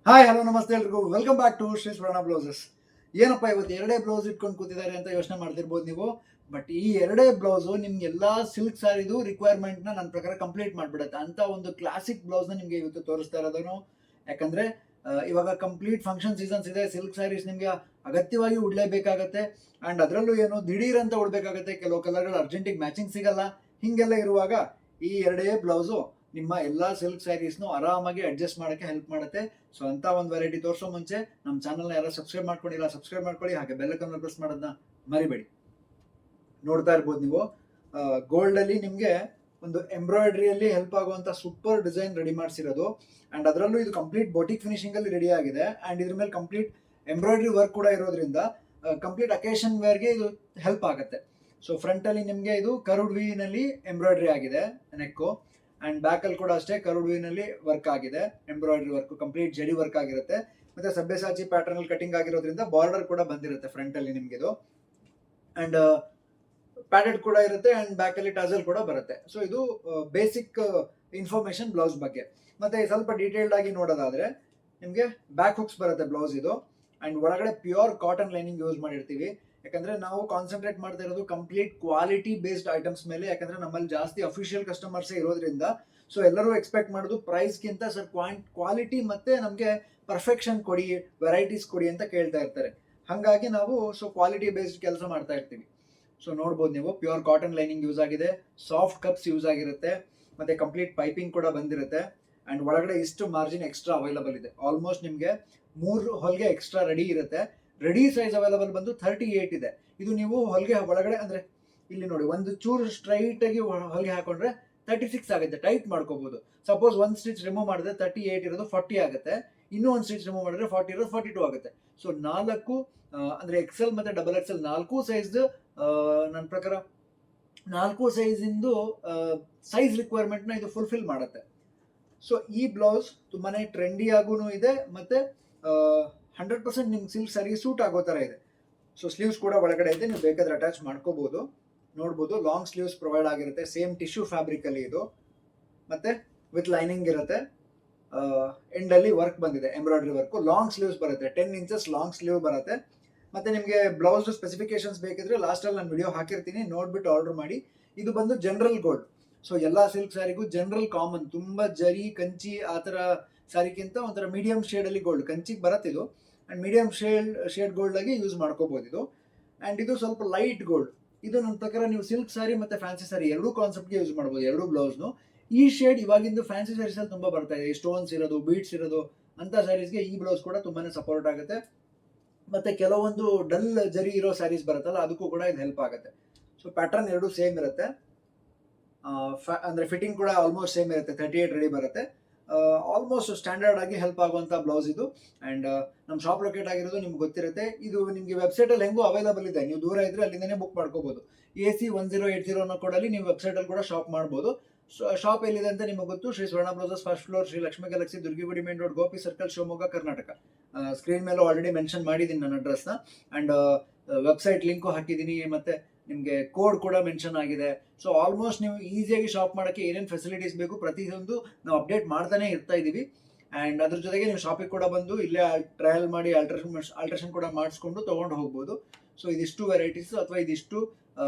Hi hello ನಮಸ್ತೆ ಎಲ್ರಿಗೂ welcome back to Shri Swarna blouses. ಏನಪ್ಪ ಇವತ್ತು ಎರಡೇ ಬ್ಲೌಸ್ ಇಟ್ಕೊಂಡು ಕೂತಿದ್ದಾರೆ ಅಂತ ಯೋಚನೆ ಮಾಡ್ತಿರ್ಬೋದು ನೀವು. ಬಟ್ ಈ ಎರಡೇ ಬ್ಲೌಸು ನಿಮ್ಗೆ ಎಲ್ಲ ಸಿಲ್ಕ್ ಸ್ಯಾರಿದು ರಿಕ್ವೈರ್ಮೆಂಟ್ನ ನನ್ನ ಪ್ರಕಾರ ಕಂಪ್ಲೀಟ್ ಮಾಡಿಬಿಡುತ್ತೆ ಅಂತ ಒಂದು ಕ್ಲಾಸಿಕ್ ಬ್ಲೌಸ್ನ ನಿಮಗೆ ಇವತ್ತು ತೋರಿಸ್ತಾ ಇರೋದನ್ನು. ಯಾಕಂದರೆ ಇವಾಗ ಕಂಪ್ಲೀಟ್ ಫಂಕ್ಷನ್ ಸೀಸನ್ಸ್ ಇದೆ. ಸಿಲ್ಕ್ ಸ್ಯಾರೀಸ್ ನಿಮಗೆ ಅಗತ್ಯವಾಗಿ ಉಡಲೇಬೇಕಾಗತ್ತೆ. ಆ್ಯಂಡ್ ಅದರಲ್ಲೂ ಏನು ದಿಢೀರ್ ಅಂತ ಉಡಬೇಕಾಗತ್ತೆ. ಕೆಲವು ಕಲರ್ಗಳು ಅರ್ಜೆಂಟಿಗೆ ಮ್ಯಾಚಿಂಗ್ ಸಿಗಲ್ಲ. ಹೀಗೆಲ್ಲ ಇರುವಾಗ ಈ ಎರಡೇ ಬ್ಲೌಸು ನಿಮ್ಮ ಎಲ್ಲ ಸಿಲ್ಕ್ ಸ್ಯಾರೀಸ್ನು ಆರಾಮಾಗಿ ಅಡ್ಜಸ್ಟ್ ಮಾಡೋಕ್ಕೆ ಹೆಲ್ಪ್ ಮಾಡುತ್ತೆ. ಸೊ ಅಂತ ಒಂದು ವೆರೈಟಿ ತೋರಿಸೋ ಮುಂಚೆ ನಮ್ಮ ಚಾನಲ್ನ ಯಾರು ಸಬ್ಸ್ಕ್ರೈಬ್ ಮಾಡ್ಕೊಂಡಿಲ್ಲ ಸಬ್ಸ್ಕ್ರೈಬ್ ಮಾಡ್ಕೊಳ್ಳಿ, ಹಾಗೆ ಬೆಲ್ಲೈಕನ್ನ ಪ್ರೆಸ್ ಮಾಡೋದನ್ನ ಮರಿಬೇಡಿ. ನೋಡ್ತಾ ಇರ್ಬೋದು ನೀವು, ಗೋಲ್ಡಲ್ಲಿ ನಿಮಗೆ ಒಂದು ಎಂಬ್ರಾಯ್ಡ್ರಿಯಲ್ಲಿ ಹೆಲ್ಪ್ ಆಗುವಂಥ ಸೂಪರ್ ಡಿಸೈನ್ ರೆಡಿ ಮಾಡಿಸಿರೋದು. ಆ್ಯಂಡ್ ಅದರಲ್ಲೂ ಇದು ಕಂಪ್ಲೀಟ್ ಬೋಟಿಕ್ ಫಿನಿಶಿಂಗಲ್ಲಿ ರೆಡಿ ಆಗಿದೆ. ಆ್ಯಂಡ್ ಇದ್ರ ಮೇಲೆ ಕಂಪ್ಲೀಟ್ ಎಂಬ್ರಾಯ್ಡ್ರಿ ವರ್ಕ್ ಕೂಡ ಇರೋದ್ರಿಂದ ಕಂಪ್ಲೀಟ್ ಅಕೇಶನ್ ವೇರ್ಗೆ ಇದು ಹೆಲ್ಪ್ ಆಗುತ್ತೆ. ಸೊ ಫ್ರಂಟಲ್ಲಿ ನಿಮಗೆ ಇದು ಕರ್ವ್ಡ್ ವಿನಲ್ಲಿ ಎಂಬ್ರಾಯ್ಡ್ರಿ ಆಗಿದೆ ನೆಕ್ಕು. ಆ್ಯಂಡ್ ಬ್ಯಾಕಲ್ಲಿ ಕೂಡ ಅಷ್ಟೇ ಕರ್ವ್ಡ್ ವಿನಲ್ಲಿ ವರ್ಕ್ ಆಗಿದೆ, ಎಂಬ್ರಾಯ್ಡ್ರಿ ವರ್ಕ್ ಕಂಪ್ಲೀಟ್ ಜಡಿ ವರ್ಕ್ ಆಗಿರುತ್ತೆ. ಮತ್ತು ಸಬ್ಬೆಸಾಚಿ ಪ್ಯಾಟರ್ನಲ್ಲಿ ಕಟಿಂಗ್ ಆಗಿರೋದ್ರಿಂದ ಬಾರ್ಡರ್ ಕೂಡ ಬಂದಿರುತ್ತೆ ಫ್ರಂಟಲ್ಲಿ ನಿಮಗಿದು. ಆ್ಯಂಡ್ ಪ್ಯಾಡೆಡ್ ಕೂಡ ಇರುತ್ತೆ. ಆ್ಯಂಡ್ ಬ್ಯಾಕಲ್ಲಿ ಟಜಲ್ ಕೂಡ ಬರುತ್ತೆ. ಸೊ ಇದು ಬೇಸಿಕ್ ಇನ್ಫಾರ್ಮೇಷನ್ ಬ್ಲೌಸ್ ಬಗ್ಗೆ. ಮತ್ತು ಸ್ವಲ್ಪ ಡೀಟೇಲ್ಡ್ ಆಗಿ ನೋಡೋದಾದರೆ ನಿಮಗೆ ಬ್ಯಾಕ್ ಹುಕ್ಸ್ ಬರುತ್ತೆ ಬ್ಲೌಸ್ ಇದು. ಆ್ಯಂಡ್ ಒಳಗಡೆ ಪ್ಯೂರ್ ಕಾಟನ್ ಲೈನಿಂಗ್ ಯೂಸ್ ಮಾಡಿರ್ತೀವಿ. ಯಾಕಂದರೆ ನಾವು ಕಾನ್ಸಂಟ್ರೇಟ್ ಮಾಡ್ತಾ ಇರೋದು ಕಂಪ್ಲೀಟ್ ಕ್ವಾಲಿಟಿ ಬೇಸ್ಡ್ ಐಟಮ್ಸ್ ಮೇಲೆ. ಯಾಕಂದರೆ ನಮ್ಮಲ್ಲಿ ಜಾಸ್ತಿ ಅಫಿಷಿಯಲ್ ಕಸ್ಟಮರ್ಸೇ ಇರೋದ್ರಿಂದ ಸೊ ಎಲ್ಲರೂ ಎಕ್ಸ್ಪೆಕ್ಟ್ ಮಾಡೋದು ಪ್ರೈಸ್ಗಿಂತ ಸರ್ ಕ್ವಾಲಿಟಿ ಮತ್ತು ನಮಗೆ ಪರ್ಫೆಕ್ಷನ್ ಕೊಡಿ, ವೆರೈಟೀಸ್ ಕೊಡಿ ಅಂತ ಕೇಳ್ತಾ ಇರ್ತಾರೆ. ಹಾಗಾಗಿ ನಾವು ಸೊ ಕ್ವಾಲಿಟಿ ಬೇಸ್ಡ್ ಕೆಲಸ ಮಾಡ್ತಾ ಇರ್ತೀವಿ. ಸೊ ನೋಡ್ಬೋದು ನೀವು, ಪ್ಯೂರ್ ಕಾಟನ್ ಲೈನಿಂಗ್ ಯೂಸ್ ಆಗಿದೆ, ಸಾಫ್ಟ್ ಕಪ್ಸ್ ಯೂಸ್ ಆಗಿರುತ್ತೆ, ಮತ್ತು ಕಂಪ್ಲೀಟ್ ಪೈಪಿಂಗ್ ಕೂಡ ಬಂದಿರುತ್ತೆ. ಆ್ಯಂಡ್ ಒಳಗಡೆ ಇಷ್ಟು ಮಾರ್ಜಿನ್ ಎಕ್ಸ್ಟ್ರಾ ಅವೈಲಬಲ್ ಇದೆ. ಆಲ್ಮೋಸ್ಟ್ ನಿಮಗೆ 3 ಹೊಲಿಗೆ ಎಕ್ಸ್ಟ್ರಾ ರೆಡಿ ಇರುತ್ತೆ. ರೆಡಿ ಸೈಜ್ ಅವೈಲಬಲ್ ಬಂದು 38 ಇದೆ. ಇದು ನೀವು ಹೊಲಿಗೆ ಒಳಗಡೆ ಅಂದರೆ ಇಲ್ಲಿ ನೋಡಿ, ಒಂದು ಚೂರು ಸ್ಟ್ರೈಟಾಗಿ ಹೊಲಿಗೆ ಹಾಕೊಂಡ್ರೆ 36 ಆಗುತ್ತೆ. ಟೈಟ್ ಮಾಡ್ಕೋಬೋದು. ಸಪೋಸ್ ಒಂದು ಸ್ಟಿಚ್ ರಿಮೂವ್ ಮಾಡಿದ್ರೆ 38 ಇರೋದು 40 ಆಗುತ್ತೆ. ಇನ್ನೂ ಒಂದು ಸ್ಟಿಚ್ ರಿಮೂವ್ ಮಾಡಿದ್ರೆ 40 ಇರೋದು 42 ಆಗುತ್ತೆ. ಸೊ 4 ಅಂದರೆ ಎಕ್ಸೆಲ್ ಮತ್ತು ಡಬಲ್ ಎಕ್ಸೆಲ್ 4 ಸೈಜ್ದು ನನ್ನ ಪ್ರಕಾರ 4 ಸೈಜಿಂದು ಸೈಜ್ ರಿಕ್ವೈರ್ಮೆಂಟ್ನ ಇದು ಫುಲ್ಫಿಲ್ ಮಾಡುತ್ತೆ. ಸೊ ಈ ಬ್ಲೌಸ್ ತುಂಬಾ ಟ್ರೆಂಡಿಯಾಗೂ ಇದೆ, ಮತ್ತು 100% ನಿಮ್ಗೆ ಸಿಲ್ಕ್ ಸ್ಯಾರಿಗೆ ಸೂಟ್ ಆಗೋ ಥರ ಇದೆ. ಸೊ ಸ್ಲೀವ್ಸ್ ಕೂಡ ಒಳಗಡೆ ಇದೆ, ನೀವು ಬೇಕಾದ್ರೆ ಅಟ್ಯಾಚ್ ಮಾಡ್ಕೋಬೋದು. ನೋಡ್ಬೋದು, ಲಾಂಗ್ ಸ್ಲೀವ್ಸ್ ಪ್ರೊವೈಡ್ ಆಗಿರುತ್ತೆ. ಸೇಮ್ ಟಿಶ್ಯೂ ಫ್ಯಾಬ್ರಿಕಲ್ಲಿ ಇದು, ಮತ್ತು ವಿತ್ ಲೈನಿಂಗ್ ಇರುತ್ತೆ. ಎಂಡಲ್ಲಿ ವರ್ಕ್ ಬಂದಿದೆ, ಎಂಬ್ರಾಯ್ಡ್ರಿ ವರ್ಕು. ಲಾಂಗ್ ಸ್ಲೀವ್ಸ್ ಬರುತ್ತೆ, 10 ಇಂಚಸ್ ಲಾಂಗ್ ಸ್ಲೀವ್ ಬರುತ್ತೆ. ಮತ್ತು ನಿಮಗೆ ಬ್ಲೌಸ್ ಸ್ಪೆಸಿಫಿಕೇಶನ್ಸ್ ಬೇಕಿದ್ರೆ ಲಾಸ್ಟಲ್ಲಿ ನಾನು ವಿಡಿಯೋ ಹಾಕಿರ್ತೀನಿ, ನೋಡಿಬಿಟ್ಟು ಆರ್ಡರ್ ಮಾಡಿ. ಇದು ಬಂದು ಜನರಲ್ ಗೋಲ್ಡ್. ಸೊ ಎಲ್ಲ ಸಿಲ್ಕ್ ಸ್ಯಾರಿಗೂ ಜನರಲ್ ಕಾಮನ್, ತುಂಬ ಜರಿ ಕಂಚಿ ಆ ಥರ ಸ್ಯಾರಿಗಿಂತ ಒಂಥರ ಮೀಡಿಯಮ್ ಶೇಡಲ್ಲಿ ಗೋಲ್ಡ್, ಕಂಚಿಗೆ ಬರುತ್ತೆ ಇದು. ಆ್ಯಂಡ್ ಮೀಡಿಯಮ್ ಶೇಡ್ ಗೋಲ್ಡಾಗಿ ಯೂಸ್ ಮಾಡ್ಕೋಬೋದು ಇದು. ಆ್ಯಂಡ್ ಇದು ಸ್ವಲ್ಪ ಲೈಟ್ ಗೋಲ್ಡ್. ಇದು ನನ್ನ ಪ್ರಕಾರ ನೀವು ಸಿಲ್ಕ್ ಸ್ಯಾರಿ ಮತ್ತು ಫ್ಯಾನ್ಸಿ ಸ್ಯಾರಿ ಎರಡೂ ಕಾನ್ಸೆಪ್ಟ್ಗೆ ಯೂಸ್ ಮಾಡ್ಬೋದು, ಎರಡೂ ಬ್ಲೌಸ್ನು. ಈ ಶೇಡ್ ಇವಾಗಿಂದು ಫ್ಯಾನ್ಸಿ ಸ್ಯಾರೀಸಲ್ಲಿ ತುಂಬ ಬರ್ತಾ ಇದೆ, ಸ್ಟೋನ್ಸ್ ಇರೋದು, ಬೀಡ್ಸ್ ಇರೋದು ಅಂಥ ಸ್ಯಾರೀಸ್ಗೆ ಈ ಬ್ಲೌಸ್ ಕೂಡ ತುಂಬಾ ಸಪೋರ್ಟ್ ಆಗುತ್ತೆ. ಮತ್ತು ಕೆಲವೊಂದು ಡಲ್ ಜರಿ ಇರೋ ಸ್ಯಾರೀಸ್ ಬರುತ್ತಲ್ಲ, ಅದಕ್ಕೂ ಕೂಡ ಇದು ಹೆಲ್ಪ್ ಆಗುತ್ತೆ. ಸೊ ಪ್ಯಾಟರ್ನ್ ಎರಡೂ ಸೇಮ್ ಇರುತ್ತೆ. ಅಂದರೆ ಫಿಟ್ಟಿಂಗ್ ಕೂಡ ಆಲ್ಮೋಸ್ಟ್ ಸೇಮ್ ಇರುತ್ತೆ. 38 ರೆಡಿ ಬರುತ್ತೆ. ಆಲ್ಮೋಸ್ಟ್ ಸ್ಟ್ಯಾಂಡರ್ಡ್ ಆಗಿ ಹೆಲ್ಪ್ ಆಗುವಂಥ ಬ್ಲೌಸ್ ಇದು. ಆ್ಯಂಡ್ ನಮ್ಮ ಶಾಪ್ ಲೊಕೇಟ್ ಆಗಿರೋದು ನಿಮ್ಗೆ ಗೊತ್ತಿರುತ್ತೆ. ಇದು ನಿಮಗೆ ವೆಬ್ಸೈಟಲ್ಲಿ ಹೆಂಗೂ ಅವೈಲಬಲ್ ಇದೆ, ನೀವು ದೂರ ಇದ್ದರೆ ಅಲ್ಲಿಂದನೇ ಬುಕ್ ಮಾಡ್ಕೋಬೋದು. AC1080 ಅನ್ನೋ ಕೋಡಲ್ಲಿ ನೀವು ವೆಬ್ಸೈಟಲ್ಲಿ ಕೂಡ ಶಾಪ್ ಮಾಡ್ಬೋದು. ಶಾಪ್ ಎಲ್ಲಿದೆ ಅಂತ ನಿಮಗೆ ಗೊತ್ತು, Shri Swarna blouses, first floor, Shri Lakshmi galaxy, Durgigudi main road, Gopi circle, Shivamogga, Karnataka. Screen ಮೇಲೂ ಆಲ್ರೆಡಿ ಮೆನ್ಷನ್ ಮಾಡಿದ್ದೀನಿ ನನ್ನ ಅಡ್ರೆಸ್ನ. ಆ್ಯಂಡ್ ವೆಬ್ಸೈಟ್ ಲಿಂಕು ಹಾಕಿದ್ದೀನಿ, ಮತ್ತು ನಿಮಗೆ ಕೋಡ್ ಕೂಡ ಮೆನ್ಷನ್ ಆಗಿದೆ. ಸೊ ಆಲ್ಮೋಸ್ಟ್ ನೀವು ಈಸಿಯಾಗಿ ಶಾಪ್ ಮಾಡೋಕ್ಕೆ ಏನೇನು ಫೆಸಿಲಿಟೀಸ್ ಬೇಕು ಪ್ರತಿಯೊಂದು ನಾವು ಅಪ್ಡೇಟ್ ಮಾಡ್ತಾನೆ ಇರ್ತಾ ಇದ್ದೀವಿ. ಆ್ಯಂಡ್ ಅದ್ರ ಜೊತೆಗೆ ನೀವು ಶಾಪಿಗೆ ಕೂಡ ಬಂದು ಇಲ್ಲೇ ಟ್ರಯಲ್ ಮಾಡಿ ಆಲ್ಟ್ರೇಷನ್ ಕೂಡ ಮಾಡಿಸ್ಕೊಂಡು ತೊಗೊಂಡು ಹೋಗ್ಬೋದು. ಸೊ ಇದಿಷ್ಟು ವೆರೈಟೀಸ್ ಅಥವಾ ಇದಿಷ್ಟು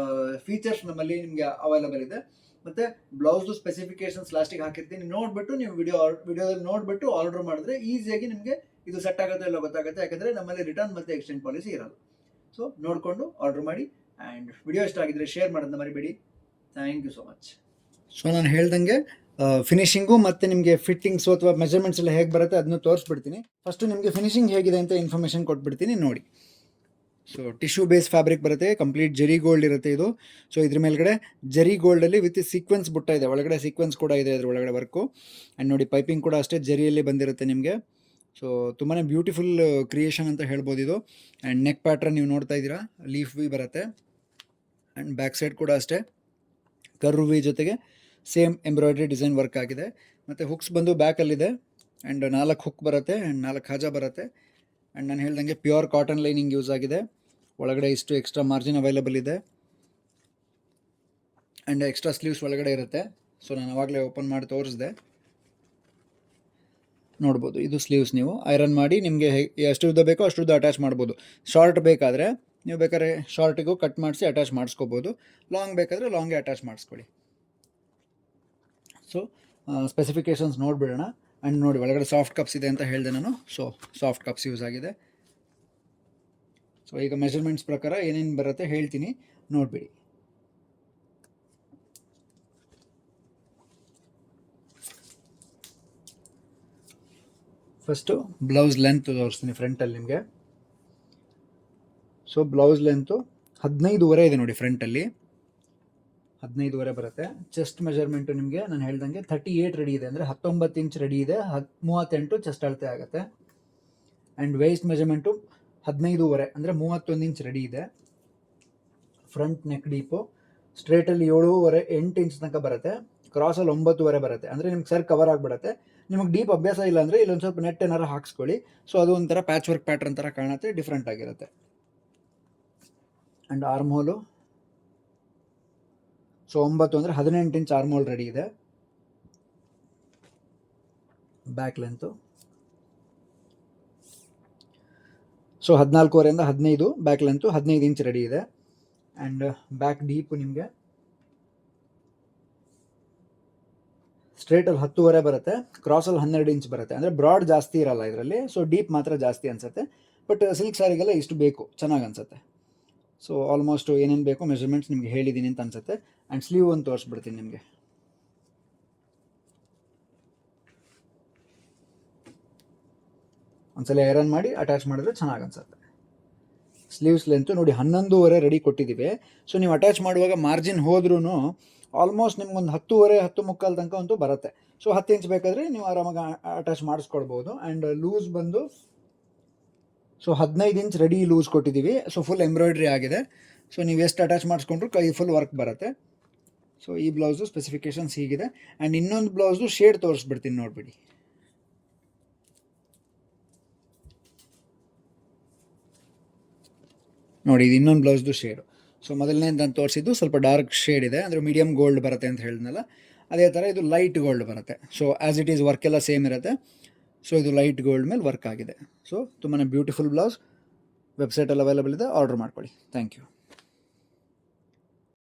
ಫೀಚರ್ಸ್ ನಮ್ಮಲ್ಲಿ ನಿಮಗೆ ಅವೈಲಬಲ್ ಇದೆ. ಮತ್ತು ಬ್ಲೌಸ್ದು ಸ್ಪೆಸಿಫಿಕೇಶನ್ಸ್ ಲಾಸ್ಟಿಗೆ ಹಾಕಿರ್ತೀನಿ, ನೋಡಿಬಿಟ್ಟು ನೀವು ವಿಡಿಯೋದಲ್ಲಿ ನೋಡಿಬಿಟ್ಟು ಆರ್ಡರ್ ಮಾಡಿದ್ರೆ ಈಸಿಯಾಗಿ ನಿಮಗೆ ಇದು ಸೆಟ್ ಆಗುತ್ತೆ ಇಲ್ಲ ಗೊತ್ತಾಗುತ್ತೆ. ಯಾಕಂದರೆ ನಮ್ಮಲ್ಲಿ ರಿಟರ್ನ್ ಮತ್ತು ಎಕ್ಸ್ಚೇಂಜ್ ಪಾಲಿಸಿ ಇರಲ್ಲ. ಸೊ ನೋಡಿಕೊಂಡು ಆರ್ಡರ್ ಮಾಡಿ. ಆ್ಯಂಡ್ ವಿಡಿಯೋ ಇಷ್ಟ ಆಗಿದ್ರೆ ಶೇರ್ ಮಾಡೋದನ್ನ ಮರಿಬೇಡಿ. Thank you so much. So ನಾನು ಹೇಳ್ದಂಗೆ ಫಿನಿಶಿಂಗು ಮತ್ತು ನಿಮಗೆ ಫಿಟ್ಟಿಂಗ್ಸು ಅಥವಾ ಮೆಜರ್ಮೆಂಟ್ಸ್ ಎಲ್ಲ ಹೇಗೆ ಬರುತ್ತೆ ಅದನ್ನು ತೋರಿಸ್ಬಿಡ್ತೀನಿ. ಫಸ್ಟು ನಿಮಗೆ ಫಿನಿಶಿಂಗ್ ಹೇಗಿದೆ ಅಂತ ಇನ್ಫಾರ್ಮೇಷನ್ ಕೊಟ್ಬಿಡ್ತೀನಿ ನೋಡಿ. ಸೊ ಟಿಶ್ಯೂ ಬೇಸ್ ಫ್ಯಾಬ್ರಿಕ್ ಬರುತ್ತೆ, ಕಂಪ್ಲೀಟ್ ಜರಿ ಗೋಲ್ಡ್ ಇರುತ್ತೆ ಇದು. ಸೊ ಇದ್ರ ಮೇಲ್ಗಡೆ ಜರಿ ಗೋಲ್ಡಲ್ಲಿ ವಿತ್ ಸೀಕ್ವೆನ್ಸ್ ಬುಟ್ಟ ಇದೆ, ಒಳಗಡೆ ಸೀಕ್ವೆನ್ಸ್ ಕೂಡ ಇದೆ ಇದ್ರ ಒಳಗಡೆ ವರ್ಕು. ಆ್ಯಂಡ್ ನೋಡಿ ಪೈಪಿಂಗ್ ಕೂಡ ಅಷ್ಟೇ ಜರಿಯಲ್ಲಿ ಬಂದಿರುತ್ತೆ ನಿಮಗೆ. ಸೊ ತುಂಬಾ ಬ್ಯೂಟಿಫುಲ್ ಕ್ರಿಯೇಷನ್ ಅಂತ ಹೇಳ್ಬೋದು ಇದು. ಆ್ಯಂಡ್ ನೆಕ್ ಪ್ಯಾಟ್ರನ್ ನೀವು ನೋಡ್ತಾ ಇದ್ದೀರಾ, ಲೀಫ್ ವಿ ಬರುತ್ತೆ. ಆ್ಯಂಡ್ ಬ್ಯಾಕ್ ಸೈಡ್ ಕೂಡ ಅಷ್ಟೇ ಕರ್ವ್ ವಿ ಜೊತೆಗೆ ಸೇಮ್ ಎಂಬ್ರಾಯ್ಡ್ರಿ ಡಿಸೈನ್ ವರ್ಕ್ ಆಗಿದೆ. ಮತ್ತು ಹುಕ್ಸ್ ಬಂದು ಬ್ಯಾಕಲ್ಲಿದೆ. ಆ್ಯಂಡ್ 4 ಹುಕ್ ಬರುತ್ತೆ, ಆ್ಯಂಡ್ 4 ಹಾಜಾ ಬರುತ್ತೆ. ಆ್ಯಂಡ್ ನಾನು ಹೇಳ್ದಂಗೆ ಪ್ಯೂರ್ ಕಾಟನ್ ಲೈನಿಂಗ್ ಯೂಸ್ ಆಗಿದೆ. ಒಳಗಡೆ ಇಷ್ಟು ಎಕ್ಸ್ಟ್ರಾ ಮಾರ್ಜಿನ್ ಅವೈಲಬಲ್ ಇದೆ. ಆ್ಯಂಡ್ ಎಕ್ಸ್ಟ್ರಾ ಸ್ಲೀವ್ಸ್ ಒಳಗಡೆ ಇರುತ್ತೆ. ಸೊ ನಾನು ಆವಾಗಲೇ ಓಪನ್ ಮಾಡಿ ತೋರಿಸಿದೆ. ನೋಡ್ಬೋದು. ಇದು ಸ್ಲೀವ್ಸ್ ನೀವು ಐರನ್ ಮಾಡಿ ನಿಮಗೆ ಎಷ್ಟು ಉದ್ದ ಬೇಕೋ ಅಷ್ಟು ಉದ್ದ ಅಟ್ಯಾಚ್ ಮಾಡ್ಬೋದು. ಶಾರ್ಟ್ ಬೇಕಾದರೆ ನೀವು ಬೇಕಾದ್ರೆ ಶಾರ್ಟಿಗೂ ಕಟ್ ಮಾಡಿಸಿ ಅಟ್ಯಾಚ್ ಮಾಡಿಸ್ಕೋಬೋದು, ಲಾಂಗ್ ಬೇಕಾದರೆ ಲಾಂಗೇ ಅಟ್ಯಾಚ್ ಮಾಡಿಸ್ಕೊಳ್ಳಿ. ಸೊ ಸ್ಪೆಸಿಫಿಕೇಷನ್ಸ್ ನೋಡಿಬಿಡೋಣ. ಆ್ಯಂಡ್ ನೋಡಿ ಒಳಗಡೆ ಸಾಫ್ಟ್ ಕಪ್ಸ್ ಇದೆ ಅಂತ ಹೇಳಿದೆ ನಾನು. ಸೊ ಸಾಫ್ಟ್ ಕಪ್ಸ್ ಯೂಸ್ ಆಗಿದೆ. ಸೊ ಈಗ ಮೆಷರ್ಮೆಂಟ್ಸ್ ಪ್ರಕಾರ ಏನೇನು ಬರುತ್ತೆ ಹೇಳ್ತೀನಿ, ನೋಡಿಬಿಡಿ. ಫಸ್ಟು ಬ್ಲೌಸ್ ಲೆಂತ್ ತೋರಿಸ್ತೀನಿ ಫ್ರಂಟಲ್ಲಿ ನಿಮಗೆ. ಸೊ ಬ್ಲೌಸ್ ಲೆಂತು 15.5 ಇದೆ ನೋಡಿ ಫ್ರಂಟಲ್ಲಿ, 15.5 ಬರುತ್ತೆ. ಚೆಸ್ಟ್ ಮೆಜರ್ಮೆಂಟು ನಿಮಗೆ ನಾನು ಹೇಳ್ದಂಗೆ 38 ರೆಡಿ ಇದೆ, ಅಂದರೆ 19 ಇಂಚ್ ರೆಡಿ ಇದೆ, 38 ಚೆಸ್ಟ್ ಅಳತೆ ಆಗುತ್ತೆ. ಆ್ಯಂಡ್ ವೇಸ್ಟ್ ಮೆಜರ್ಮೆಂಟು 15.5 ಅಂದರೆ 31 ಇಂಚ್ ರೆಡಿ ಇದೆ. ಫ್ರಂಟ್ ನೆಕ್ ಡೀಪು ಸ್ಟ್ರೇಟಲ್ಲಿ 7.5 8 ಇಂಚ್ ತನಕ ಬರುತ್ತೆ, ಕ್ರಾಸಲ್ಲಿ 9.5 ಬರುತ್ತೆ. ಅಂದರೆ ನಿಮ್ಗೆ ಸರ್ ಕವರ್ ಆಗಿಬಿಡುತ್ತೆ. ನಿಮಗೆ ಡೀಪ್ ಅಭ್ಯಾಸ ಇಲ್ಲ ಅಂದರೆ ಇಲ್ಲೊಂದು ಸ್ವಲ್ಪ ನೆಟ್ ಏನಾರು ಹಾಕ್ಸ್ಕೊಳ್ಳಿ. ಸೊ ಅದು ಒಂಥರ ಪ್ಯಾಚ್ ವರ್ಕ್ ಪ್ಯಾಟ್ರನ್ ಥರ ಕಾಣುತ್ತೆ, ಡಿಫ್ರೆಂಟ್ ಆಗಿರುತ್ತೆ. ಆ್ಯಂಡ್ ಆರ್ಮ್ ಹೋಲು ಸೊ 9 ಅಂದರೆ 18 ಇಂಚ್ ಆರ್ಮ್ ಹೋಲ್ ರೆಡಿ ಇದೆ. Back length so 14.5 15, back length 15 inch ready ಇದೆ. ಆ್ಯಂಡ್ ಬ್ಯಾಕ್ ಡೀಪು ನಿಮಗೆ ಸ್ಟ್ರೇಟಲ್ಲಿ 10.5 ಬರುತ್ತೆ, ಕ್ರಾಸಲ್ಲಿ 12 ಇಂಚ್ ಬರುತ್ತೆ. ಅಂದರೆ ಬ್ರಾಡ್ ಜಾಸ್ತಿ ಇರಲ್ಲ ಇದರಲ್ಲಿ, ಸೊ ಡೀಪ್ ಮಾತ್ರ ಜಾಸ್ತಿ ಅನಿಸುತ್ತೆ. ಬಟ್ ಸಿಲ್ಕ್ ಸ್ಯಾರಿಗೆಲ್ಲ ಇಷ್ಟು ಬೇಕು, ಚೆನ್ನಾಗಿ ಅನಿಸುತ್ತೆ. ಸೊ ಆಲ್ಮೋಸ್ಟ್ ಏನೇನು ಬೇಕು ಮೆಜರ್ಮೆಂಟ್ಸ್ ನಿಮಗೆ ಹೇಳಿದ್ದೀನಿ ಅಂತ ಅನಿಸುತ್ತೆ. ಆ್ಯಂಡ್ ಸ್ಲೀವ್ ಒಂದು ತೋರಿಸ್ಬಿಡ್ತೀನಿ ನಿಮಗೆ. ಒಂದ್ಸಲ ಐರನ್ ಮಾಡಿ ಅಟ್ಯಾಚ್ ಮಾಡಿದ್ರೆ ಚೆನ್ನಾಗಿ ಅನಿಸುತ್ತೆ. ಸ್ಲೀವ್ಸ್ ಲೆಂತು ನೋಡಿ 11.5 ರೆಡಿ ಕೊಟ್ಟಿದ್ದೀವಿ. ಸೊ ನೀವು ಅಟ್ಯಾಚ್ ಮಾಡುವಾಗ ಮಾರ್ಜಿನ್ ಹೋದ್ರೂ ಆಲ್ಮೋಸ್ಟ್ ನಿಮ್ಗೊಂದು 10.5 10.75 ತನಕ ಅಂತೂ ಬರುತ್ತೆ. ಸೊ 10 ಇಂಚ್ ಬೇಕಾದರೆ ನೀವು ಆರಾಮಾಗಿ ಅಟ್ಯಾಚ್ ಮಾಡಿಸ್ಕೊಳ್ಬೋದು. ಆ್ಯಂಡ್ ಲೂಸ್ ಬಂದು ಸೊ 15 ಇಂಚ್ ರೆಡಿ ಲೂಸ್ ಕೊಟ್ಟಿದ್ದೀವಿ. ಸೊ ಫುಲ್ ಎಂಬ್ರಾಯ್ಡ್ರಿ ಆಗಿದೆ. ಸೊ ನೀವು ಎಷ್ಟು ಅಟ್ಯಾಚ್ ಮಾಡಿಸ್ಕೊಂಡ್ರು ಕೈ ಫುಲ್ ವರ್ಕ್ ಬರುತ್ತೆ. ಸೊ ಈ ಬ್ಲೌಸು ಸ್ಪೆಸಿಫಿಕೇಷನ್ಸ್ ಹೀಗಿದೆ. ಆ್ಯಂಡ್ ಇನ್ನೊಂದು ಬ್ಲೌಸು ಶೇಡ್ ತೋರಿಸ್ಬಿಡ್ತೀನಿ ನೋಡಿಬಿಡಿ. ನೋಡಿ ಇದು ಇನ್ನೊಂದು ಬ್ಲೌಸ್ದು ಶೇಡು. ಸೊ ಮೊದಲನೇ ನಾನು ತೋರಿಸಿದ್ದು ಸ್ವಲ್ಪ ಡಾರ್ಕ್ ಶೇಡ್ ಇದೆ, ಅಂದರೆ ಮೀಡಿಯಮ್ ಗೋಲ್ಡ್ ಬರುತ್ತೆ ಅಂತ ಹೇಳಿದ್ನಲ್ಲ, ಅದೇ ಥರ ಇದು ಲೈಟ್ ಗೋಲ್ಡ್ ಬರುತ್ತೆ. So as it is work ಎಲ್ಲ ಸೇಮ್ ಇರುತ್ತೆ. ಸೊ ಇದು ಲೈಟ್ ಗೋಲ್ಡ್ ಮೇಲೆ ವರ್ಕ್ ಆಗಿದೆ. ಸೊ ತುಂಬಾ ಬ್ಯೂಟಿಫುಲ್ ಬ್ಲೌಸ್. ವೆಬ್ಸೈಟಲ್ಲಿ ಅವೈಲೇಬಲ್ ಇದೆ, ಆರ್ಡರ್ ಮಾಡ್ಕೊಳ್ಳಿ. Thank you.